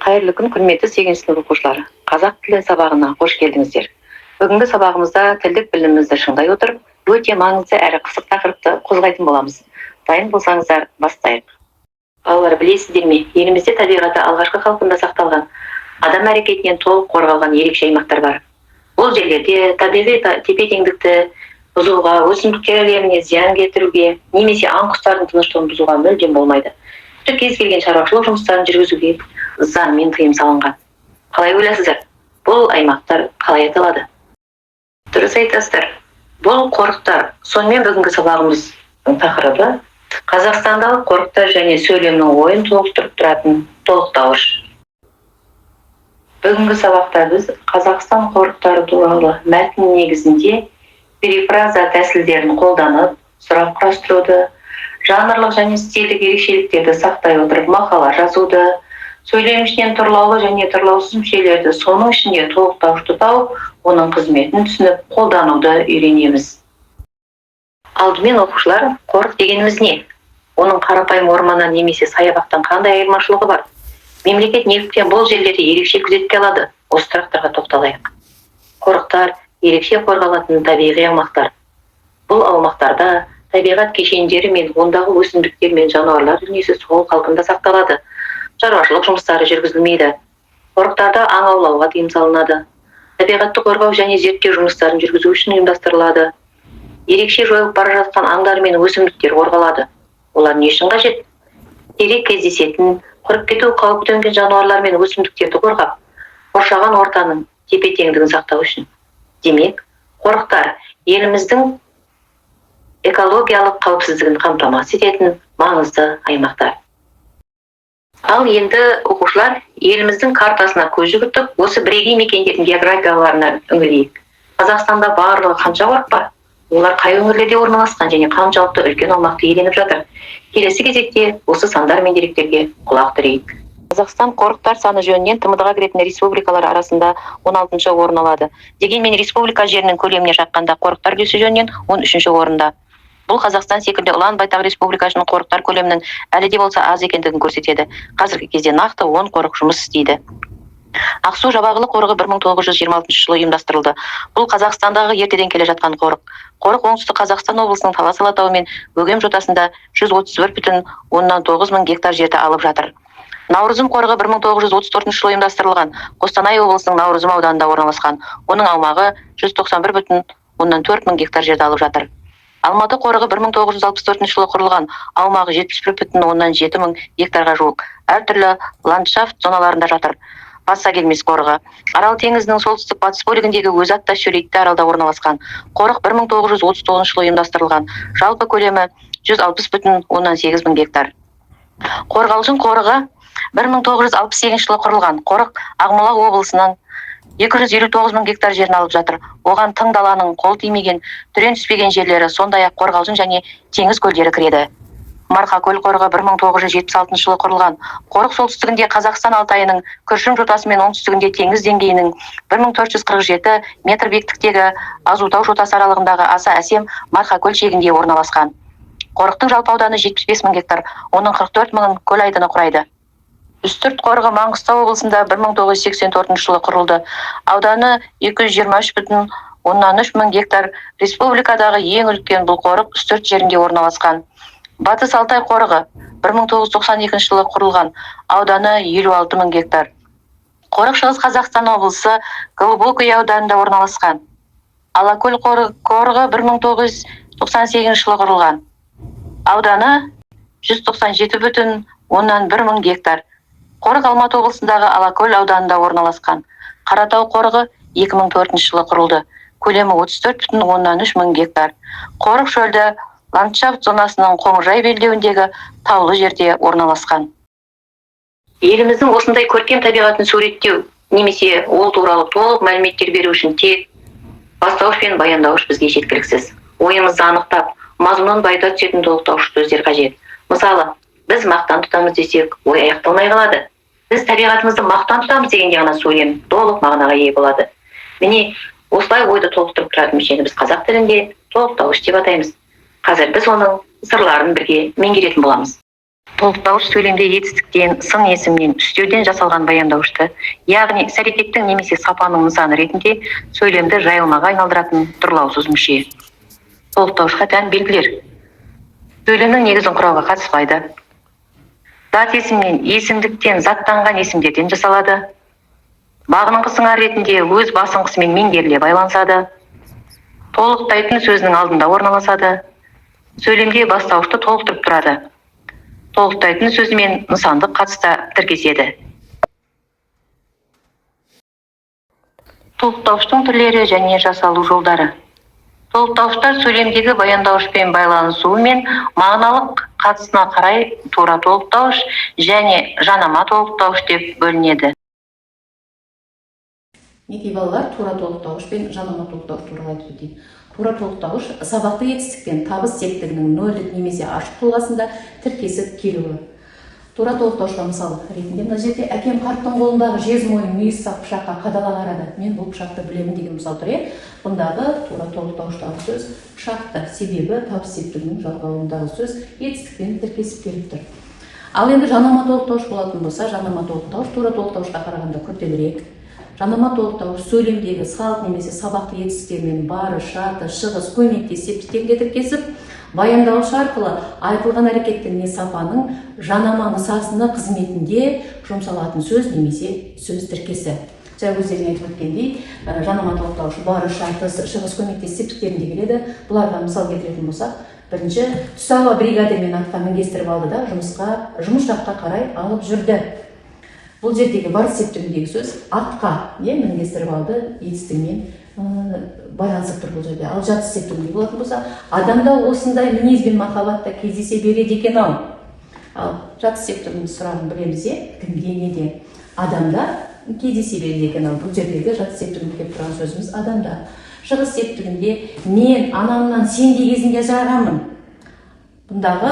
Қайырлы күн, құрметті 8 сынып оқушылары. Қазақ тілі сабағына қош келдіңіздер. Бүгінгі сабағымызда тілдік білімімізді шыңдай отырып, өте маңызды әрі қызық тақырыпты қозғайтын боламыз. Дайын болсаңыздар, бастайық. Балалар, білесіздер ме, елімізде табиғаты алғашқы қалпында сақталған, адам әрекетінен толық қорғалған ерекше аймақтар бар. Бұл жерлерде табиғи тепе-теңдікті бұзуға, өсімдіктеріне зиян келтіруге, немесе аң-құстардың тыныштығын бұзуға мүлдем болмайды. Кез келген шаруашылық жұмыстарын жүргізуге заңмен тыйым салынған. Қалай ойлайсыздар? Бұл аймақтар қалай аталады? Дұрыс айтасыздар. Бұл қорықтар. Сонымен бүгінгі сабағымыздың тақырыбы Қазақстандағы қорықтар және сөйлемнің ойын толықтырып тұратын толықтауыш. Бүгінгі сабақта біз Қазақстан қорықтары туралы мәтін негізінде перифраза тәсілдерін қолданып, сұрақ құрастыруды, жанрлық және стильдік ерекшеліктерді сақтай отырып мақала жазуды, сөйлемішінен тұрлаулы және тұрлаусыз мүшелерді, соның ішінде толықтауышты тауып, оның қызметін түсініп, қолдануды үйренеміз. Алдымен оқушылар, қорық дегеніміз не? Оның қарапайым орманнан немесе саябақтан қандай айырмашылығы бар? Мемлекет неліктен бұл жерлерді ерекше күзетке алады? Осы сұрақтарға тоқталайық. Қорықтар ерекше қорғалатын табиғи аумақтар. Бұл аумақтарда табиғат кешендері мен ондағы өсімдіктер мен жануарлар дүниесі сол қалпында сақталады. Шаруашылық жұмыстары жүргізілмейді. Қорықтарда аң аулауға тыйым салынады. Табиғатты қорғау және зерттеу жұмыстарын жүргізу үшін ұйымдастырылады. Ерекше жойылып бара жатқан аңдар мен өсімдіктер қорғалады. Олар не үшін қажет? Сирек кездесетін, құрып кету қаупі төнген жануарлар мен өсімдіктерді қорғап, қоршаған ортаның тепе-теңдігін сақтау үшін. Демек, қорықтар еліміздің экологиялық қауіпсіздігін қамтамасыз ететін маңызды аймақтар. Ал енді оқушылар еліміздің картасына көз жүгіртіп, осы бірегей мекендердің географияларына үңілейік. Қазақстанда барлығы қанша қорық бар? Олар қай өңірлерде орналасқан және қаншалықты үлкен аумақты иеленіп жатыр? Келесі кезекте осы сандар мен деректерге құлақ түрейік. Қазақстан қорықтар саны жөнінен ТМД-ға кіретін республикалар арасында 16-шы орын алады. Дегенмен республика жерінің көлеміне шаққанда қорықтар үлесі жөнінен 13-ші орында. Бұл Қазақстан секілді ұлан байтақ республикасының қорықтар көлемінің әлі де болса аз екендігін көрсетеді. Қазіргі кезде нақты 10 қорық жұмыс істейді. Ақсу жабағылы қорығы 1926 жылы ұйымдастырылды. Бұл Қазақстандағы ертеден келе жатқан қорық. Қорық оңтүстік Қазақстан облысының Талас алатауы мен Өгем жотасында 131,9 мың гектар жерді алып жатыр. Наурызым қорығы 1934 жылы ұйымдастырылған. Қостанай облысының Наурызым ауданында орналасқан. Оның аумағы 191,4 мың гектар жерді алып жатыр. Алматы қорығы 1964 жылы құрылған, аумағы 71,7 мың гектарға жуық. Әртүрлі ландшафт зоналарында жатыр. Баса келмес қорығы. Арал теңізінің солтүстік батыс бөлігіндегі Өзатта шөлейтті аралда орналасқан. Қорық 1939 жылы ұйымдастырылған. Жалпы көлемі 160,8 мың гектар. Қорғалжын қорығы 1968 жылы құрылған. Қорық Ақмола облысының 259 мың гектар жерін алып жатыр. Оған тың даланың қол тимеген, түрен түспеген жерлері, сондай-ақ Қорғалжын және теңіз көлдері кіреді. Марқакөл қорығы 1976 жылы құрылған. Қорық солтүстігінде Қазақстан Алтайының Күршім жотасы мен оңтүстігінде теңіз деңгейінің 1447 метр биіктіктегі Азутау жотасы аралығындағы аса әсем Марқакөл шегінде орналасқан. Қорықтың жалпы ауданы 75 мың гектар, оның 44 мыңын көл айдыны құрайды. Үстірт қорығы Маңғыстау облысында 1984 жылы құрылды. Ауданы 223,3 мың гектар. Республикадағы ең үлкен бұл қорық Үстірт жерінде орналасқан. Батыс Алтай қорығы 1992 жылы құрылған. Ауданы 56 мың гектар. Қорық Шығыс Қазақстан облысы Глубокое ауданында орналасқан. Алакөл қорығы 1998 жылы құрылған. Ауданы 197,1 мың гектар. Қорық Алматы облысындағы Алакөл ауданында орналасқан. Қаратау қорығы 2004 жылы құрылды. Көлемі 34,3 мың гектар. Қорық шөлді ландшафт зонасының Қоңыржай белдеуіндегі таулы жерде орналасқан. Еліміздің осындай көркем табиғатын суреттеу немесе ол туралы толық мәліметтер беру үшін тек бастауыш пен баяндауыш бізге жеткіліксіз. Ойымызды анықтап, мазмұнын байыта түсетін толықтауыш сөздер қажет. Мысалы, біз мақтан тұтамыз десек, ой аяқталмай қалады. Біз табиғатымызды мақтан тұтамыз дегенде ғана сөйлем толық мағынаға ие болады. Міне, осылай ойды толықтырып тұратын мүшені біз қазақ тілінде толықтауыш деп атаймыз. Қазір біз оның сырларын бірге меңгеретін боламыз. Толықтауыш сөйлемде етістіктен, сын есімнен, үстеуден жасалған баяндауышты, яғни іс-әрекеттің немесе сапаның нысаны ретінде сөйлемді жайылмаға айналдыратын тұрлаусыз мүше. Толықтауышқа тән белгілер. Сөйлемнің негізін құрауға қатыспайды. Зат есімнен, есімдіктен, заттанған есімдерден жасалады. Бағыныңқы сыңар ретінде өз басыңқысымен меңгеріле байланысады. Толықтайтын сөзінің алдында орналасады. Сөйлемде бастауышты толықтырып тұрады. Толықтайтын сөзімен нысандық қатыста тіркеседі. Толықтауыштың түрлері және жасалу жолдары. Толықтауыштар сөйлемдегі баяндауышпен байланысуы мен мағыналық қатысына қарай тура толықтауыш және жанама толықтауыш деп бөлінеді. Неге балалар тура толықтауыш пен жанама толықтауыш туралы айтып өтейін. Тура толықтауыш сабақты етістікпен табыс тектігінің нөлдік немесе ашық тұлғасында тіркесіп келуі. Тура толықтаушыға мысал ретінде мына жерде әкем қарттың қолындағы жез мойын мүйіз сақ пышаққа қадала қарады. Мен бұл пышақты білемін деген мысал тұр. Бұндағы тура толықтауыштағы сөз пышақты, себебі табыс тектігінің жалғауындағы сөз етістікпен тіркесіп келіп тұр. Ал енді жанама толықтауыш болатын болса, жанама толықтауыш тура толықтаушыға қарағанда күрделірек. Жанама толықтауыш сөйлемдегі салт немесе сабақты етістіктермен бары, шарты, шығыс, көмекте септіктерге тіркесіп, баяндауыш арқылы айтылған әрекеттің не сапаның жанама нысасына қызметінде жұмсалатын сөз немесе сөз тіркесі. Жаңа өздерің айтып өткендей, жанама толықтауыш бары, шарты, шығыс, көмекте септіктерінде келеді. Бұларға мысал келтіретін болсақ, бірінші түс ауа бригадирмен атқа мінгестіріп алды да жұмыс жаққа қарай алып жүрді. Бұл жердегі бар септігіндегі сөз атқа мінгестіріп алды етістігімен байланысып тұр бұл жерде. Ал жатыс септігінде болатын болса, адамда осындай мінез бен махаббатта кездесе береді екен ау. Ал жатыс септігінің сұрағын білеміз, кімде, неде? Адамда кездесе береді екен ау. Бұл жердегі жатыс септігінде келіп тұрған сөзіміз адамда. Шығыс септігінде мен анамнан сендей кезінде ажырағанмын. Бұндағы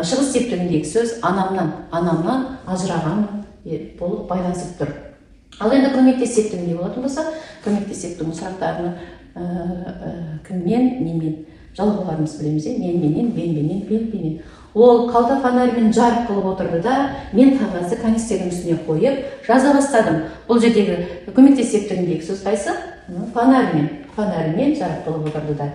шығыс септігіндегі сөз анамнан ажырағанмын болып байланысып тұр. Ал енді көмектес септігінде болатын болса, көмектес септігінің сұрақтарını кіммен, немен жалғауларымыз білеміз, менменен, бенменен. Ол қалта фонармен жарық қылып отырды да, мен қағазды канистрдің үстіне қойып жаза бастадым. Бұл жердегі көмектес септігіндегі сөз қайсы? Фонармен жарық қылып отырды да.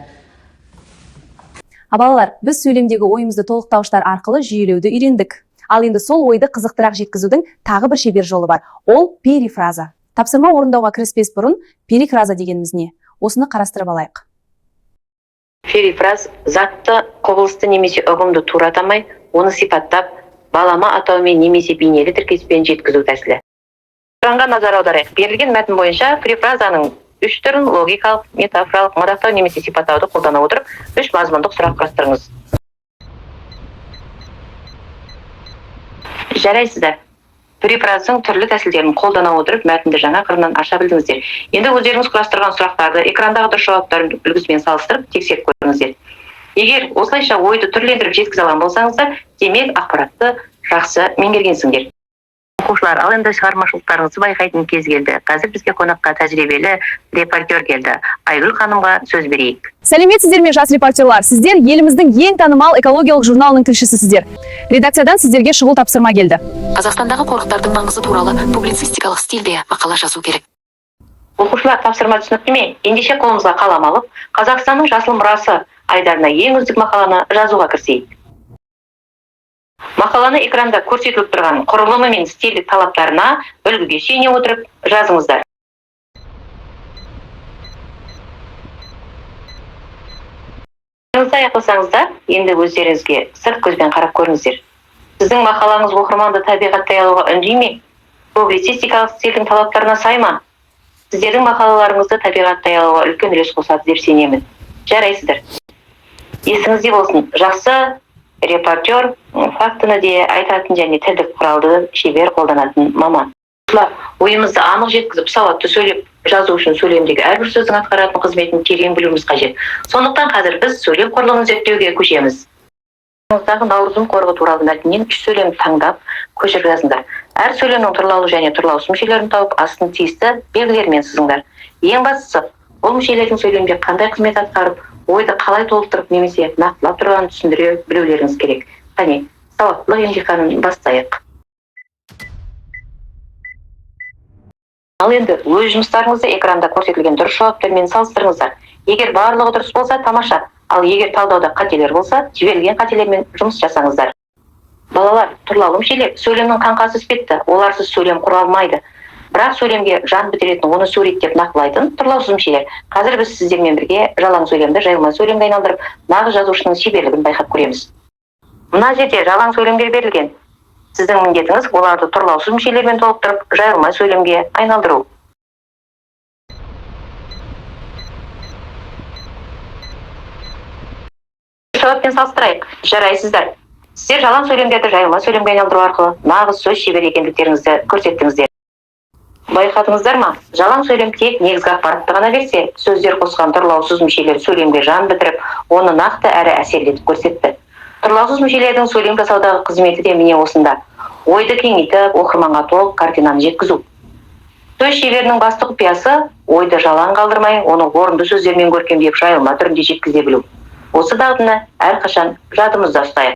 Балалар, біз сөйлемдегі ойымызды толықтауыштар арқылы жүйелеуді үйрендік. Ал енді сол ойды қызықтырақ жеткізудің тағы бір шебер жолы бар. Ол перифраза. Тапсырма орындауға кіріспес бұрын перифраза дегеніміз не? Осыны қарастырып алайық. Перифраз затты, құбылысты немесе ұғымды тура атамай, оны сипаттап, балама атаумен немесе бейнелі тіркеспен жеткізу тәсілі. Құранға назар аударайық. Берілген мәтін бойынша перифразаның үш түрін логикалық, метафоралық, мадақтау немесе сипаттауды қолдана отырып, үш мазмұндық сұрақ құрастырыңыз. Жарайсыздар. Перифразаның түрлі тәсілдерін қолдана отырып, мәтінді жаңа қырынан аша білдіңіздер. Енді өздеріңіз құрастырған сұрақтарды экрандағы дұрыс жауаптардың үлгісімен салыстырып, тексеріп көріңіздер. Егер осылайша ойды түрлендіріп жеткізе алған болсаңыздар, демек ақпаратты жақсы меңгергенсіңдер. Оқушылар, ал енді шығармашылықтарыңызды байқайтын кез келді. Қазір бізге қонаққа тәжірибелі репортер келді. Айгүл ханымға сөз берейік. Сәлеметсіздер ме, жас репортерлар? Сіздер еліміздің ең танымал экологиялық журналының тілшісісіздер. Редакциядан сіздерге шұғыл тапсырма келді. Қазақстандағы қорықтардың маңызы туралы публицистикалық стильде мақала жазу керек. Оқушылар, тапсырма түсінікті ме? Ендеше қолымызға қалам алып, Қазақстанның жасыл мұрасы айдарына ең үздік мақаланы жазуға кірісейік. Мақаланы экранда көрсетіліп тұрған құрылымы мен стильдік талаптарына үлгіге сүйене отырып жазыңыздар. Аяқтасаңыздар, енді өздеріңізге сырт көзбен қарап көріңіздер. Сіздің мақалаңыз оқырманды табиғаттай алуға үндей ме? Публицистикалық стильдің талаптарына сай ма? Сіздердің мақалаларыңызды табиғаттай алуға үлкен үлес қосады деп сенемін. Жарайсыздар. Есіңізде болсын, жақсы репортер фактіні де айтатын және тілдік құралды шебер қолданатын маман. Ойымызды анық жеткізіп, сауатты сөйлеп жазу үшін сөйлемдегі әрбір сөздің атқаратын қызметін терең білуіміз қажет. Сондықтан қазір біз сөйлем құрылымын зерттеуге көшеміз. Наурызым қорығы туралы мәтіннен үш сөйлемді таңдап, көшіріп жазыңдар. Әр сөйлемнің тұрлаулы және тұрлаусыз мүшелерін тауып, астын тиісті белгілермен сызыңдар. Ең бастысы, бұл мүшелердің сөйлемде қандай қызмет атқарып, ойды қалай толықтырып немесе нақтылап тұрғанын түсіндіре білулеріңіз керек. Қане, сауаттылық емтиханын бастайық. Ал енді өз жұмыстарыңызды экранда көрсетілген дұрыс жауаптармен салыстырыңыздар. Егер барлығы дұрыс болса, тамаша. Ал егер талдауда қателер болса, жіберілген қателермен жұмыс жасаңыздар. Балалар, тұрлаулы мүшелер сөйлемнің қаңқасы іспетті. Оларсыз сөйлем құра алмайды. Бірақ сөйлемге жан бітіретін, оны суреттеп нақтылайтын тұрлаусыз мүшелер. Қазір біз сіздермен бірге жалаң сөйлемді жайылма сөйлемге айналдырып, нағыз жазушының шеберлігін байқап көреміз. Мына жерде жалаң сөйлемдер берілген. Сіздің міндетіңіз оларды тұрлаусыз мүшелермен толықтырып, жайылма сөйлемге айналдыру. Жауаппен салыстырайық. Жарайсыздар. Сіздер жалаң сөйлемдерді жайылма сөйлемге айналдыру арқылы нағыз сөз шебер екендіктеріңізді көрсеттіңіздер. Байқадыңыздар ма? Жалаң сөйлем тек негізгі ақпаратты ғана берсе, сөздер қосқан тұрлаусыз мүшелер сөйлемге жан бітіріп, оны нақты әрі әсерлетіп көрсетті. Тұрлаусыз мүшелердің сөйлем жасаудағы қызметі де міне осында. Ойды кеңейтіп, оқырманға толық картинаны жеткізу. Сөз шеберінің басты құпиясы ойды жалаң қалдырмай, оны орынды сөздермен көркемдеп жайылма түрінде жеткізе білу. Осы дағдыны әрқашан жадымызда ұстайық.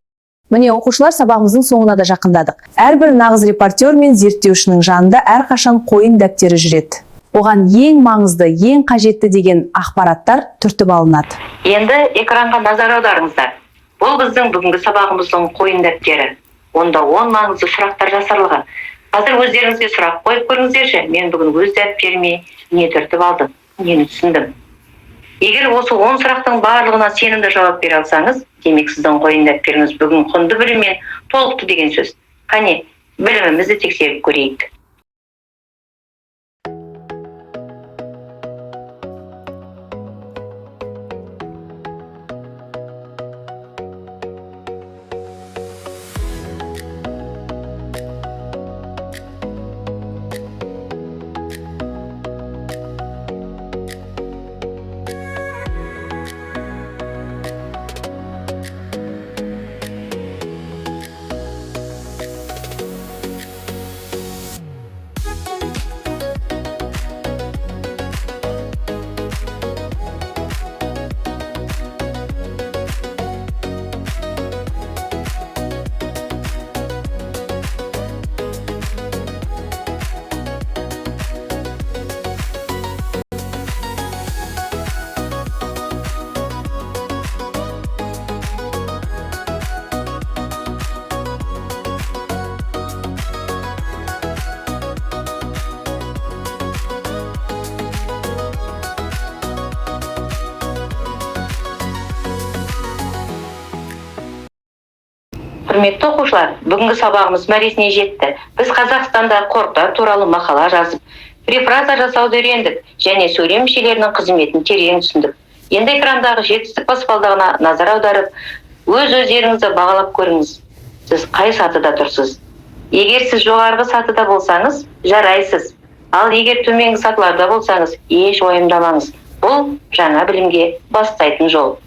Міне оқушылар, сабағымыздың соңына да жақындадық. Әрбір нағыз репортер мен зерттеушінің жанында әрқашан қойын дәптері жүреді. Оған ең маңызды, ең қажетті деген ақпараттар түртіп алынады. Енді экранға назар аударыңыздар. Бұл біздің бүгінгі сабағымыздың қойын дәптері. Онда 10 маңызды сұрақтар жасарлығы. Қазір өздеріңізге сұрақ қойып көріңіздерші. Мен бүгін өз дәптеріме не түртіп алдым, нені түсіндім. Егер осы 10 сұрақтың барлығына сенімді жауап бере алсаңыз, демек сіздің қойын дәптеріңіз бүгін құнды біліммен толықты деген сөз. Қане, білімімізді тексеріп көрейік. Құрметті оқушылар, бүгінгі сабағымыз мәресіне жетті. Біз Қазақстанда қорықтар туралы мақала жазып, перифраза жасауды үйрендік және сөйлем мүшелерінің қызметін терең түсіндік. Енді экрандағы жетістік баспалдағына назар аударып, өз-өздеріңізді бағалап көріңіз. Сіз қай сатыда тұрсыз? Егер сіз жоғарғы сатыда болсаңыз, жарайсыз. Ал егер төменгі сатыларда болсаңыз, еш уайымдамаңыз. Бұл жаңа білімге бастайтын жол.